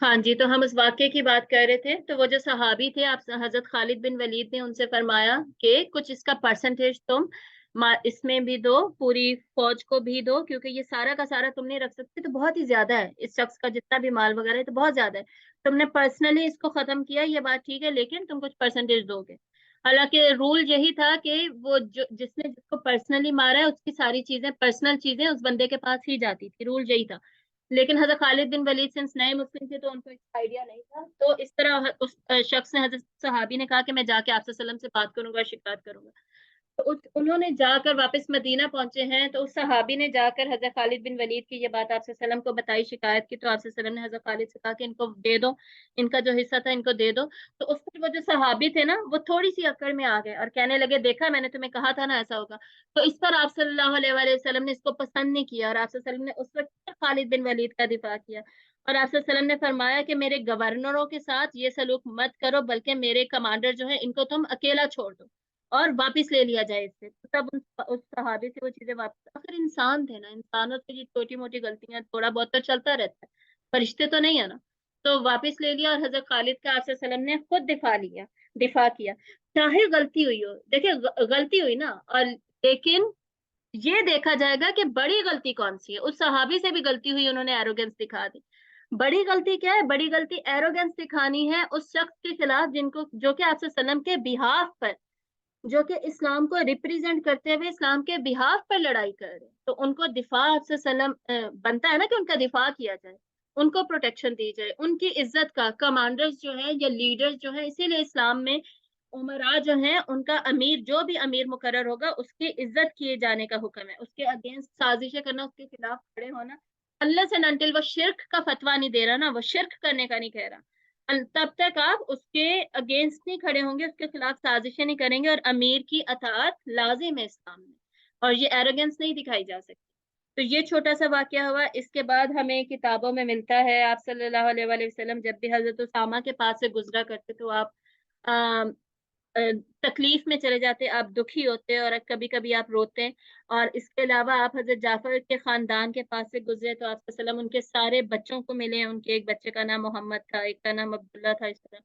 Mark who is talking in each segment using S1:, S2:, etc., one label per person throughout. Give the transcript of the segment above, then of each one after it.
S1: हाँ जी, तो हम उस वाक्य की बात कर रहे थे। तो वो जो सहाबी थे, आप हजरत खालिद बिन वलीद ने उनसे फरमाया कि कुछ इसका परसेंटेज तुम इसमें भी दो, पूरी फौज को भी दो, क्योंकि ये सारा का सारा तुम नहीं रख सकते, तो बहुत ही ज्यादा है इस शख्स का जितना भी माल वगैरह है, तो बहुत ज्यादा है। तुमने पर्सनली इसको खत्म किया, ये बात ठीक है, लेकिन तुम कुछ परसेंटेज दोगे। हालांकि रूल यही था कि वो जो जिसने जिसको पर्सनली मारा है उसकी सारी चीजें, पर्सनल चीजें उस बंदे के पास ही जाती थी, रूल यही था। लेकिन हजरत खालिद बिन वलीद सिंस नए मुस्लिम थे, तो उनको इसका आइडिया नहीं था। तो इस तरह उस शख्स ने, हजरत सहाबी ने कहा कि मैं जाके आपसे सल्लम से बात करूंगा, शिकायत करूंगा। तो उन्होंने जाकर वापस मदीना पहुंचे हैं, तो उस सहाबी ने जाकर हजरत खालिद बिन वलीद की ये बात आपसे सल्लम को बताई, शिकायत की। तो आपसे सल्लम ने हजरत खालिद से कहा कि इनको दे दो, इनका जो हिस्सा था इनको दे दो। तो उस पर वो जो सहाबी थे ना, वो थोड़ी सी अकड़ में आ गए और कहने लगे, देखा मैंने तुम्हें कहा था ना ऐसा होगा। तो इस पर आप सल्लल्लाहु अलैहि वसल्लम ने इसको पसंद नहीं किया, और आप सल्लम ने उस वक्त खालिद बिन वलीद का दिफा किया। और आप सल्लम ने फरमाया कि मेरे गवर्नरों के साथ ये सलूक मत करो, बल्कि मेरे कमांडर जो है इनको तुम अकेला छोड़ दो और वापस ले लिया जाए इससे। तो तब उस सहाबी से वो चीजें वापस, आखिर इंसान थे ना, इंसानों से ये छोटी मोटी गलतियां थोड़ा बहुत तो चलता रहता है, फरिश्ते तो नहीं है ना। तो वापस ले लिया, और हजरत खालिद का आप सल्लम ने खुद दिफा किया। चाहे गलती हुई हो, देखिए गलती हुई ना, और लेकिन ये देखा जाएगा कि बड़ी गलती कौन सी है। उस सहाबी से भी गलती हुई, उन्होंने एरोगेंस दिखा दी। बड़ी गलती क्या है? बड़ी गलती एरोगेंस दिखानी है उस शख्स के खिलाफ जिनको, जो कि आपसे सल्लम के बिहाफ पर, जो कि इस्लाम को रिप्रेजेंट करते हुए इस्लाम के बिहाफ पर लड़ाई कर रहे हैं। तो उनको दिफा से सलाम बनता है ना, कि उनका दिफा किया जाए, उनको प्रोटेक्शन दी जाए, उनकी इज्जत का, कमांडर्स जो है या लीडर्स जो है, इसीलिए इस्लाम में उमरा जो है उनका अमीर, जो भी अमीर मुकर्रर होगा उसकी इज्जत किए जाने का हुक्म है, उसके अगेंस्ट साजिशें करना, उसके खिलाफ खड़े होना। अल्लाह से अनटिल वो शिर्क का फतवा नहीं दे रहा ना, वो शिर्क करने का नहीं कह रहा, तब तक आप उसके अगेंस्ट नहीं खड़े होंगे, उसके खिलाफ साजिशें नहीं करेंगे, और अमीर की अताअत लाजिम है इस्लाम में, और ये एरोगेंस नहीं दिखाई जा सकती। तो ये छोटा सा वाकया हुआ। इसके बाद हमें किताबों में मिलता है, आप सल्लल्लाहु अलैहि वसल्लम जब भी हजरत उसामा के पास से गुजरा करते, तो आप अ, तकलीफ में चले जाते, आप दुखी होते, और कभी कभी आप रोते। और इसके अलावा आप हजरत जाफर के खानदान के पास से गुजरे, तो आप सल्लम उनके सारे बच्चों को मिले, उनके एक बच्चे का नाम मोहम्मद था, एक का नाम अब्दुल्ला था, इस तरह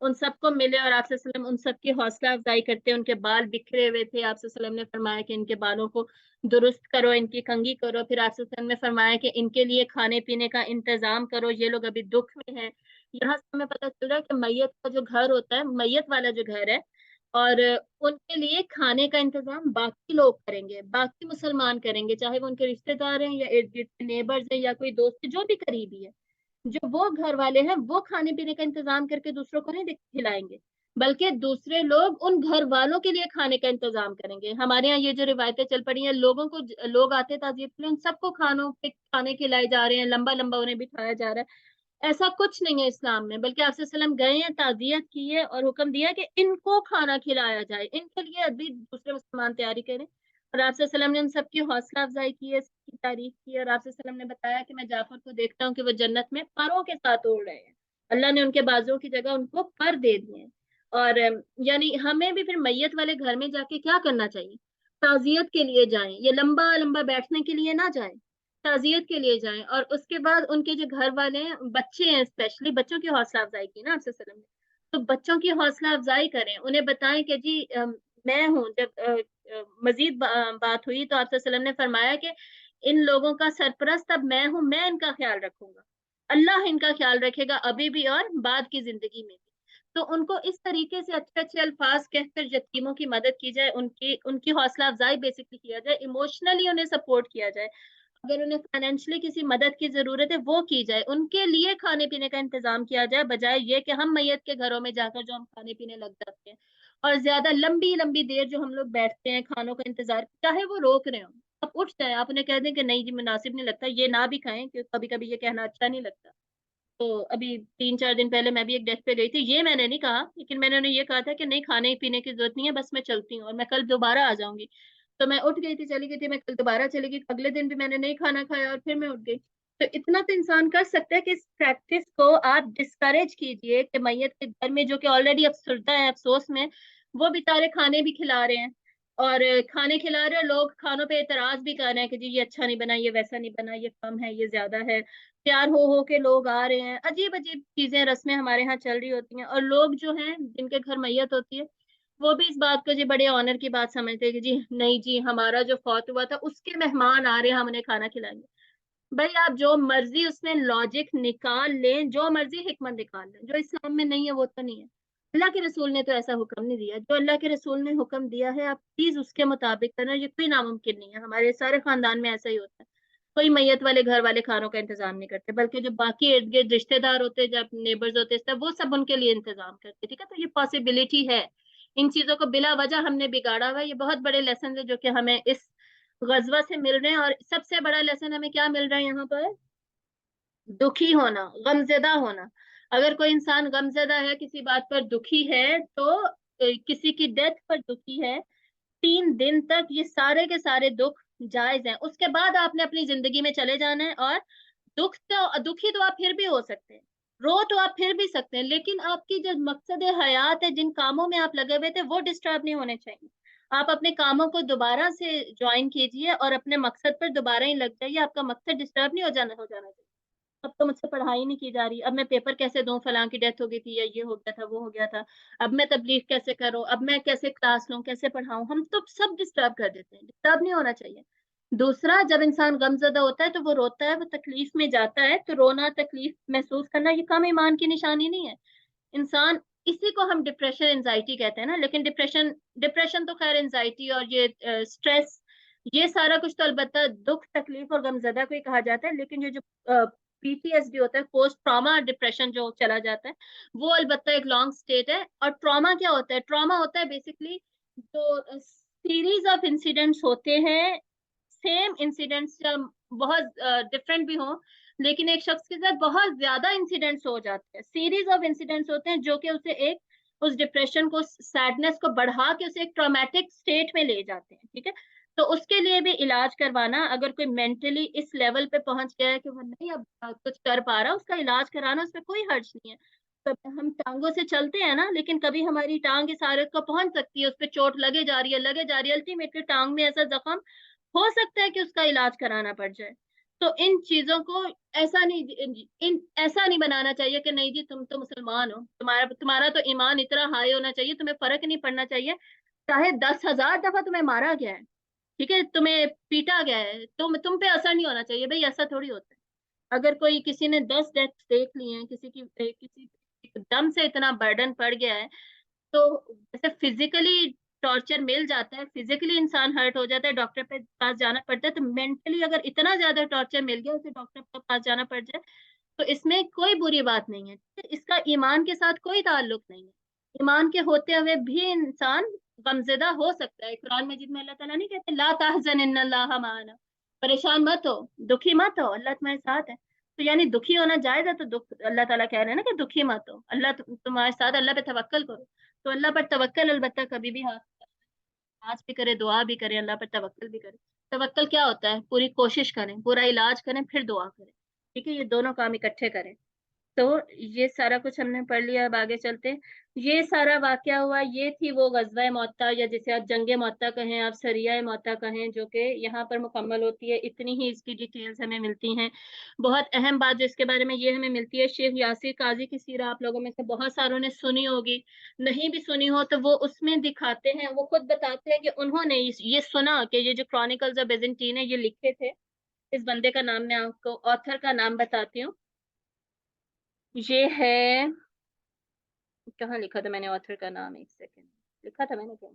S1: उन सबको मिले, और आप सल्लम उन सबकी हौसला अफजाई करते। उनके बाल बिखरे हुए थे, आप सल्लम ने फरमाया कि इनके बालों को दुरुस्त करो, इनकी कंघी करो। फिर आप सल्लम ने फरमाया कि इनके लिए खाने पीने का इंतजाम करो, ये लोग अभी दुख में हैं। यहाँ से हमें पता चल रहा है कि मैयत का जो घर होता है, मैयत वाला जो घर है, और उनके लिए खाने का इंतजाम बाकी लोग करेंगे, बाकी मुसलमान करेंगे, चाहे वो उनके रिश्तेदार हैं या इर्द गिर्द के नेबर्स हैं या कोई दोस्त है, जो भी करीबी है, जो वो घर वाले हैं, वो खाने पीने का इंतजाम करके दूसरों को नहीं खिलाएंगे, बल्कि दूसरे लोग उन घर वालों के लिए खाने का इंतजाम करेंगे। हमारे यहाँ ये जो रिवायतें चल पड़ी हैं, लोगों को, लोग आते ताजियत के लिए, उन सबको खानों पे खाने खिलाए जा रहे हैं, लंबा लंबा उन्हें बिठाया जा रहा है। ऐसा कुछ नहीं है इस्लाम में, बल्कि आप सल्लम गए हैं, ताजियत की है, और हुक्म दिया कि इनको खाना खिलाया जाए, इनके लिए अभी दूसरे मुसलमान तैयारी करें। और आप सल्लम ने उन सबकी हौसला अफजाई की है, सबकी तारीफ की है, और आप सल्लम ने बताया कि मैं जाफर को देखता हूँ कि वो जन्नत में परों के साथ उड़ रहे हैं, अल्लाह ने उनके बाजुओं की जगह उनको पर दे दिए हैं। और यानी हमें भी फिर मैयत वाले घर में जाके क्या करना चाहिए? ताजियत के लिए जाएं, ये लंबा लंबा बैठने के लिए ना जाएं, ताजियत के लिए जाएं। और उसके बाद उनके जो घर वाले हैं, बच्चे हैं, स्पेशली बच्चों की हौसला अफजाई की ना आपसे सल्लम ने, तो बच्चों की हौसला अफजाई करें, उन्हें बताएं कि जी मैं हूँ। जब मजीद बात हुई, तो आपसे सल्लम ने फरमाया कि इन लोगों का सरपरस्त अब मैं हूँ, मैं इनका ख्याल रखूंगा, अल्लाह इनका ख्याल रखेगा अभी भी और बाद की जिंदगी में भी। तो उनको इस तरीके से अच्छे अच्छे अल्फाज कहकर यतीमों की मदद की जाए, उनकी उनकी हौसला अफजाई बेसिकली किया जाए, इमोशनली उन्हें सपोर्ट किया जाए, अगर उन्हें फाइनेंशियली किसी मदद की जरूरत है वो की जाए, उनके लिए खाने पीने का इंतजाम किया जाए, बजाय ये कि हम मैयत के घरों में जाकर जो हम खाने पीने लग जाते हैं, और ज्यादा लंबी लंबी देर जो हम लोग बैठते हैं खानों का इंतजार, चाहे वो रोक रहे हो, आप उठ जाए, आप उन्हें कह दें कि नहीं जी मुनासिब नहीं लगता, ये ना भी खाएं, क्योंकि कभी कभी ये कहना अच्छा नहीं लगता। तो अभी 3-4 दिन पहले मैं भी एक डेथ पे गई थी, ये मैंने नहीं कहा, लेकिन मैंने उन्हें ये कहा था कि नहीं, खाने पीने की जरूरत नहीं है, बस मैं चलती हूँ और मैं कल दोबारा आ जाऊंगी। तो मैं उठ गई थी, चली गई थी, मैं कल दोबारा चली गई, अगले दिन भी मैंने नहीं खाना खाया और फिर मैं उठ गई। तो इतना तो इंसान कर सकता है कि इस प्रैक्टिस को आप डिस्करेज कीजिए, कि मैयत के घर में जो कि ऑलरेडी अफसरदा है, अफसोस में, वो बेचारे खाने भी खिला रहे हैं, और खाने खिला रहे हो, लोग खानों पे एतराज भी कर रहे हैं कि जी ये अच्छा नहीं बना, ये वैसा नहीं बना, ये कम है, ये ज्यादा है। तैयार हो के लोग आ रहे हैं, अजीब अजीब चीजें रस्में हमारे यहाँ चल रही होती हैं। और लोग जो हैं जिनके घर मैयत होती है, वो भी इस बात को जी बड़े ऑनर की बात समझते हैं कि जी नहीं जी, हमारा जो फौत हुआ था उसके मेहमान आ रहे हैं, हम उन्हें खाना खिलाएंगे। भाई आप जो मर्जी उसमें लॉजिक निकाल लें, जो मर्जी हिकमत निकाल लें, जो इस्लाम में नहीं है वो तो नहीं है। अल्लाह के रसूल ने तो ऐसा हुक्म नहीं दिया। जो अल्लाह के रसूल ने हुक्म दिया है आप प्लीज उसके मुताबिक करना। ये कोई नामुमकिन नहीं है, हमारे सारे खानदान में ऐसा ही होता है। कोई मैयत वाले घर वाले खानों का इंतजाम नहीं करते, बल्कि जो बाकी इर्द गिर्द रिश्तेदार होते हैं, जब नेबर्स होते हैं, वो सब उनके लिए इंतजाम करते हैं। ठीक है, तो ये पॉसिबिलिटी है। इन चीजों को बिला वजह हमने बिगाड़ा हुआ है। ये बहुत बड़े लेसन है जो कि हमें इस गजवा से मिल रहे हैं। और सबसे बड़ा लेसन हमें क्या मिल रहा है यहाँ पर? दुखी होना, गमजदा होना। अगर कोई इंसान गमजदा है, किसी बात पर दुखी है, तो किसी की डेथ पर दुखी है, 3 दिन तक ये सारे के सारे दुख जायज हैं। उसके बाद आपने अपनी जिंदगी में चले जाना है। और दुखी तो आप फिर भी हो सकते हैं, रो तो आप फिर भी सकते हैं, लेकिन आपकी जो मकसद हयात है, जिन कामों में आप लगे हुए थे, वो डिस्टर्ब नहीं होने चाहिए। आप अपने कामों को दोबारा से ज्वाइन कीजिए और अपने मकसद पर दोबारा ही लग जाइए। आपका मकसद डिस्टर्ब नहीं हो जाना चाहिए। अब तो मुझसे पढ़ाई नहीं की जा रही, अब मैं पेपर कैसे दूं, फलां की डेथ हो गई थी, या ये हो गया था, वो हो गया था, अब मैं तबलीग कैसे करूं, अब मैं कैसे क्लास लूं, कैसे पढ़ाऊं। हम तो सब डिस्टर्ब कर देते हैं, डिस्टर्ब नहीं होना चाहिए। दूसरा, जब इंसान गमजदा होता है तो वो रोता है, वो तकलीफ में जाता है, तो रोना, तकलीफ महसूस करना, ये कम ईमान की निशानी नहीं है। इंसान, इसी को हम डिप्रेशन एंजाइटी कहते हैं ना। लेकिन डिप्रेशन डिप्रेशन तो खैर एंजाइटी और ये स्ट्रेस, ये सारा कुछ तो अलबत्ता दुख, तकलीफ और गमजदा को ही कहा जाता है। लेकिन ये जो पीटीएसडी होता है, पोस्ट ट्रॉमा डिप्रेशन, जो चला जाता है, वो अलबत्ता एक लॉन्ग स्टेट है। और ट्रॉमा क्या होता है? ट्रॉमा होता है बेसिकली जो सीरीज ऑफ इंसिडेंट्स होते हैं, सेम इंसिडेंट्स बहुत डिफरेंट भी हो, लेकिन एक शख्स के साथ बहुत ज्यादा इंसिडेंट्स हो जाते हैं, सीरीज ऑफ इंसिडेंट्स होते हैं, जो कि उसे एक, उस डिप्रेशन को, सैडनेस को बढ़ा के उसे एक ट्रॉमेटिक स्टेट में ले जाते हैं। ठीक है, तो उसके लिए भी इलाज करवाना, अगर कोई मेंटली इस लेवल पे पहुंच गया है कि वो नहीं अब कुछ कर पा रहा, उसका इलाज कराना, उसमें कोई हर्ज नहीं है। तो हम टांगों से चलते हैं ना, लेकिन कभी हमारी टांग इस हालत को पहुंच सकती है, उस पर चोट लगे जा रही है, लगे जा रही है, अल्टीमेटली टांग में ऐसा जख्म हो सकता है कि उसका इलाज कराना पड़ जाए। तो इन चीजों को ऐसा नहीं बनाना चाहिए कि नहीं जी तुम तो मुसलमान हो, तुम्हारा तुम्हारा तो ईमान इतना हाई होना चाहिए, तुम्हें फर्क नहीं पड़ना चाहिए चाहे 10,000 दफा तुम्हें मारा गया है, ठीक है, तुम्हें पीटा गया है, तुम पे असर नहीं होना चाहिए। भाई ऐसा थोड़ी होता है। अगर कोई, किसी ने 10 डेथ देख ली हैं, किसी एकदम से इतना बर्डन पड़ गया है, तो जैसे फिजिकली टॉर्चर मिल जाता है, फिजिकली इंसान हर्ट हो जाता है, डॉक्टर पे पास जाना पड़ता है, तो मेंटली अगर इतना ज्यादा टॉर्चर मिल गया, उसे डॉक्टर के पास जाना पड़ जाए, तो इसमें कोई बुरी बात नहीं है। ठीक है? इसका ईमान के साथ कोई ताल्लुक नहीं है। ईमान के होते हुए भी इंसान गमजदा हो सकता है। कुरान मजीद में अल्लाह ताला नहीं कहते ला तहज़न इन्नल्लाह माना, परेशान मत हो, दुखी मत हो, अल्लाह तुम्हारे साथ है। तो यानी दुखी होना जायज है, तो दुख, अल्लाह ताला कह रहे हैं ना कि दुखी मत हो, अल्लाह तुम्हारे साथ, अल्लाह पे तवक्कल करो। तो अल्लाह पर तवक्कल अलबत्ता कभी भी, आज भी करे, दुआ भी करे, अल्लाह पर तवक्कल भी करे। तवक्कल क्या होता है? पूरी कोशिश करें, पूरा इलाज करें, फिर दुआ करें। ठीक है, ये दोनों काम इकट्ठे करें। तो ये सारा कुछ हमने पढ़ लिया, अब आगे चलते हैं। ये सारा वाकया हुआ, ये थी वो गजवा मौता, या जिसे आप जंगे मौता कहें, आप सरिया मौता कहें, जो कि यहाँ पर मुकम्मल होती है। इतनी ही इसकी डिटेल्स हमें मिलती हैं। बहुत अहम बात जो इसके बारे में ये हमें मिलती है, शेख यासिर काजी की सीरा आप लोगों में से बहुत सारों ने सुनी होगी, नहीं भी सुनी हो तो वो उसमें दिखाते हैं, वो खुद बताते हैं कि उन्होंने ये सुना कि ये जो क्रॉनिकल्स ऑफ बेजेंटीन है, ये लिखे थे। इस बंदे का नाम मैं आपको ऑथर का नाम बताती हूँ। ये है, कहाँ लिखा था मैंने ऑथर का नाम, एक सेकेंड, लिखा था मैंने क्या?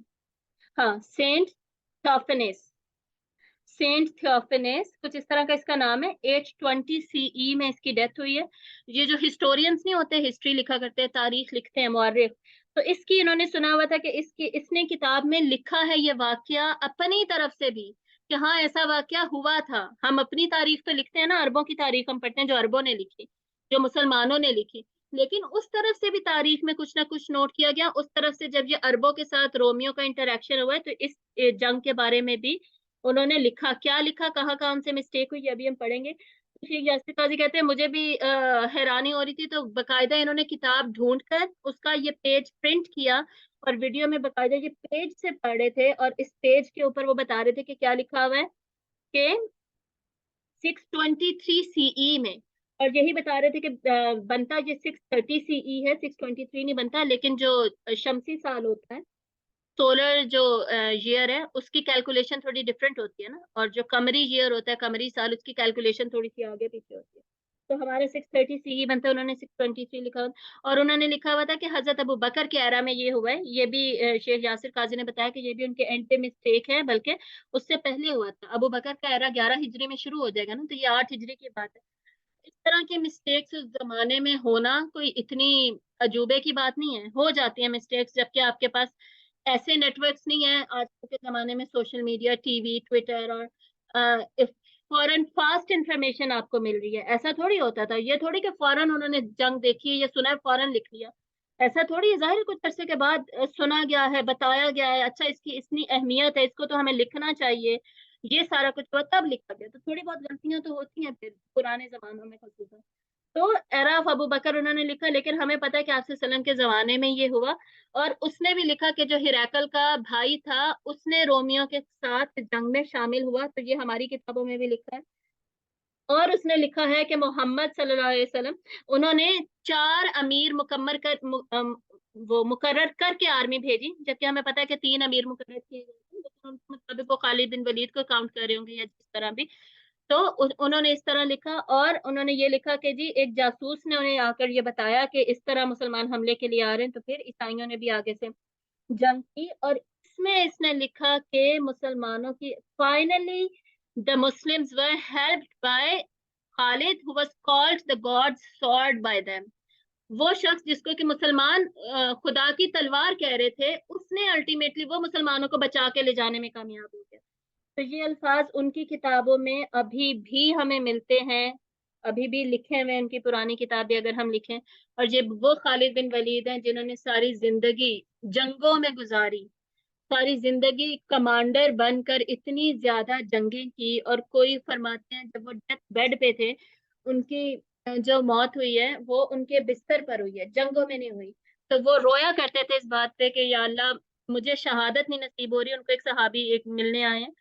S1: हाँ, सेंट थियोफेनेस कुछ इस तरह का इसका नाम है। 820 सीई में इसकी डेथ हुई है। ये जो हिस्टोरियंस नहीं होते, हिस्ट्री लिखा करते हैं, तारीख लिखते हैं, मौर्रिख, तो इसकी इन्होंने सुना हुआ था कि इसने किताब में लिखा है ये वाकया अपनी तरफ से भी, कि हाँ ऐसा वाकया हुआ था। हम अपनी तारीख तो लिखते हैं ना, अरबों की तारीख हम पढ़ते हैं जो अरबों ने लिखी, जो मुसलमानों ने लिखी, लेकिन उस तरफ से भी तारीख में कुछ ना कुछ नोट किया गया। उस तरफ से जब ये अरबों के साथ रोमियो का इंटरेक्शन हुआ है, तो इस जंग के बारे में भी उन्होंने लिखा। क्या लिखा, कहाँ कहाँ उनसे मिस्टेक हुई, ये अभी हम पढ़ेंगे। शेख यासिर काजी कहते हैं मुझे भी हैरानी हो रही थी, तो बकायदा इन्होंने किताब ढूंढकर उसका ये पेज प्रिंट किया और वीडियो में बकायदा ये पेज से पढ़ रहे थे, और इस पेज के ऊपर वो बता रहे थे कि क्या लिखा हुआ है कि 623 सीई में, और यही बता रहे थे कि बनता ये 630 सीई है, 623 नहीं बनता, लेकिन जो शमसी साल होता है, सोलर जो ईयर है, उसकी कैलकुलेशन थोड़ी डिफरेंट होती है ना, और जो कमरी ईयर होता है, कमरी साल, उसकी कैलकुलेशन थोड़ी सी आगे पीछे होती है। तो हमारे 630 सी बनता है, उन्होंने 623 लिखा हुआ। और उन्होंने लिखा हुआ था कि हजरत अबू बकर के एरा में ये हुआ है। ये भी शेख यासिर काजी ने बताया कि ये भी उनके एंड पे मिस्टेक है, बल्कि उससे पहले हुआ था। अबू बकर का एरा 11 हिजरी में शुरू हो जाएगा ना, तो ये 8 हिजरी की बात है। इस तरह के मिस्टेक्स उस जमाने में होना कोई इतनी अजूबे की बात नहीं है, हो जाती है मिस्टेक्स, जबकि आपके पास ऐसे नेटवर्क्स नहीं है आजकल के जमाने में, सोशल मीडिया, टीवी, ट्विटर, और फौरन फास्ट इंफॉर्मेशन आपको मिल रही है। ऐसा थोड़ी होता था, ये थोड़ी कि फौरन उन्होंने जंग देखी है या सुना है फौरन लिख लिया। ऐसा थोड़ी है, जाहिर है कुछ अरसे के बाद सुना गया है, बताया गया है, अच्छा इसकी इतनी अहमियत है, इसको तो हमें लिखना चाहिए, ये सारा कुछ हुआ तब लिखा गया। तो थोड़ी बहुत गलतियां तो होती हैं फिर पुराने जमानों में खसूसन। तो एरा ऑफ अबू बकर उन्होंने लिखा, लेकिन हमें पता है कि आपसे सल्लम के जमाने में ये हुआ। और उसने भी लिखा कि जो हिरकल का भाई था, उसने रोमियो के साथ जंग में शामिल हुआ, तो ये हमारी किताबों में भी लिखा है। और उसने लिखा है कि मोहम्मद सल्लल्लाहु अलैहि वसल्लम, उन्होंने 4 अमीर वो मुकर्रर करके आर्मी भेजी, जबकि हमें पता है कि 3 अमीर मुकर्रर किए गए थे, लेकिन उनके मुताबिक वो खालिद बिन वलीद को काउंट कर रहे होंगे या जिस तरह भी। तो उन्होंने इस तरह लिखा, और उन्होंने ये लिखा कि जी एक जासूस ने उन्हें आकर ये बताया कि इस तरह मुसलमान हमले के लिए आ रहे हैं, तो फिर ईसाइयों ने भी आगे से जंग की। और इसमें इसने लिखा कि मुसलमानों की finally the Muslims were helped bye Khalid who was called the gods sword bye them. वो शख्स जिसको कि मुसलमान खुदा की तलवार कह रहे थे, उसने अल्टीमेटली वो मुसलमानों को बचा के ले जाने में कामयाब हो गया। तो ये अल्फाज उनकी किताबों में अभी भी हमें मिलते हैं, अभी भी लिखे हुए हैं उनकी पुरानी किताबें अगर हम लिखें। और ये वो खालिद बिन वलीद हैं जिन्होंने सारी जिंदगी जंगों में गुजारी, सारी जिंदगी कमांडर बनकर इतनी ज्यादा जंगें की। और कोई फरमाते हैं जब वो डेथ बेड पे थे, उनकी जो मौत हुई है वो उनके बिस्तर पर हुई है, जंगों में नहीं हुई। तो वो रोया करते थे इस बात पे कि या अल्लाह, मुझे शहादत नहीं नसीब हो रही। उनको एक सहाबी एक मिलने आए हैं,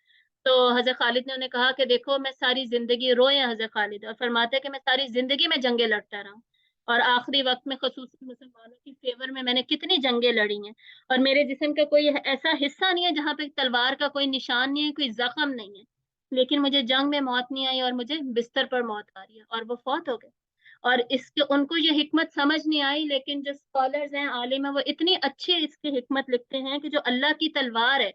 S1: तो हजरत खालिद ने उन्हें कहा कि देखो मैं सारी जिंदगी, रोए हैं हजरत खालिद और फरमाते हैं कि मैं सारी जिंदगी में जंगे लड़ता रहा हूँ, और आखिरी वक्त में खसूसी मुसलमानों की फेवर में मैंने कितनी जंगें लड़ी हैं, और मेरे जिस्म का कोई ऐसा हिस्सा नहीं है जहाँ पे तलवार का कोई निशान नहीं है, कोई जख्म नहीं है, लेकिन मुझे जंग में मौत नहीं आई और मुझे बिस्तर पर मौत आ रही है, और वो फौत हो गए। और इसके उनको ये हिकमत समझ नहीं आई, लेकिन जो स्कॉलर्स हैं, आलिम है, वो इतनी अच्छी इसकी हिकमत लिखते हैं कि जो अल्लाह की तलवार है,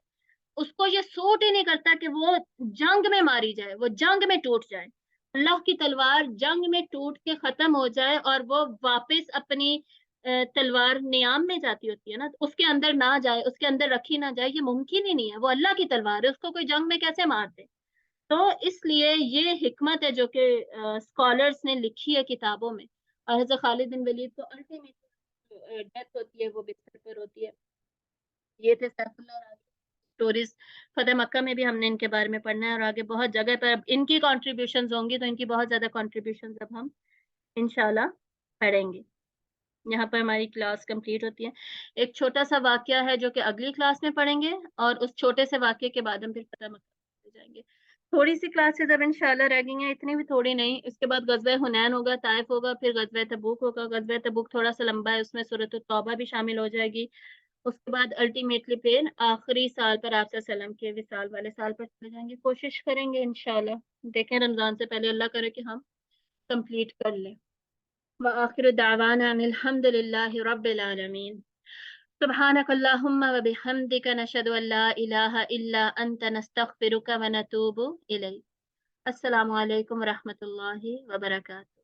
S1: उसको ये सूट ही नहीं करता कि वो जंग में मारी जाए, वो जंग में टूट जाए। अल्लाह की तलवार जंग में टूट के खत्म हो जाए और वो वापस अपनी तलवार नियाम में जाती होती है ना, तो उसके अंदर ना जाए, उसके अंदर रखी ना जाए, ये मुमकिन ही नहीं है। वो अल्लाह की तलवार है, उसको कोई जंग में कैसे मार दे। तो इसलिए ये हिकमत है जो कि स्कॉलर्स ने लिखी है किताबों में। और हज़रत खालिद बिन वलीद तो अल्टीमेट डेथ होती है, वो बिस्तर पर होती है। ये थे सैफुल्लाह और स्टोरीज। फतेह मक्का में भी हमने इनके बारे में पढ़ना है, और आगे बहुत जगह पर अब इनकी कॉन्ट्रीब्यूशन होंगी, तो इनकी बहुत ज्यादा कॉन्ट्रीब्यूशन अब हम इंशाल्लाह पढ़ेंगे। यहाँ पर हमारी क्लास कंप्लीट होती है। एक छोटा सा वाक्य है जो कि अगली क्लास में पढ़ेंगे, और उस छोटे से वाक्य के बाद हम फिर फतेह मक्का में जाएंगे। थोड़ी सी क्लासेस अब इंशाल्लाह रह गई हैं, इतनी भी थोड़ी नहीं। इसके बाद गजवा हुनैन होगा, ताइफ होगा, फिर गजवा तबूक होगा। गजवा तबूक थोड़ा सा लंबा है, उसमें सूरत तौबा भी शामिल हो जाएगी। उसके बाद अल्टीमेटली फिर आखिरी साल पर आप सल्लम के विसाल वाले साल पर चले जाएंगे। कोशिश करेंगे इंशाल्लाह, देखें रमजान से पहले अल्लाह करे कि हम कंप्लीट कर लें। व आखिर दावाना अनिल हम्दुलिल्लाहि रब्बिल आलमीन। सुब्हानक अल्लाहुम्मा व बिहम्दिका नशहदु अल्ला इलाहा इल्ला अंता नस्तगफिरुका व नतूबु इलैक। अस्सलामु अलैकुम व रहमतुल्लाहि व बरकातुहू।